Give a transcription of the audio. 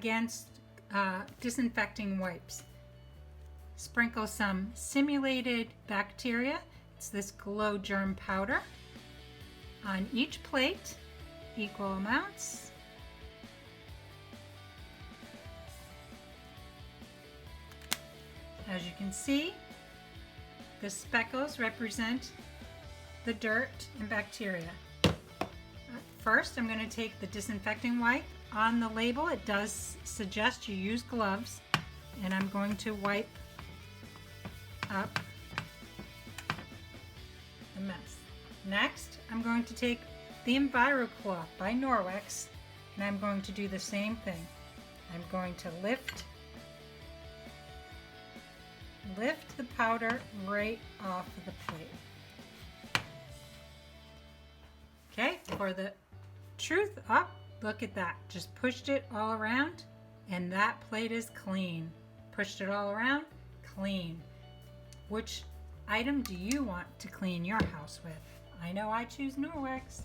against disinfecting wipes. Sprinkle some simulated bacteria. It's this glow germ powder on each plate, equal amounts. As you can see, the speckles represent the dirt and bacteria. First, I'm going to take the disinfecting wipe. On the label, it does suggest you use gloves, and I'm going to wipe up the mess. Next, I'm going to take the EnviroCloth by Norwex, and I'm going to do the same thing. I'm going to lift the powder right off of the plate. Okay, for the truth, up, look at that. Just pushed it all around, and that plate is clean. Pushed it all around, clean. Which item do you want to clean your house with? I know I choose Norwex.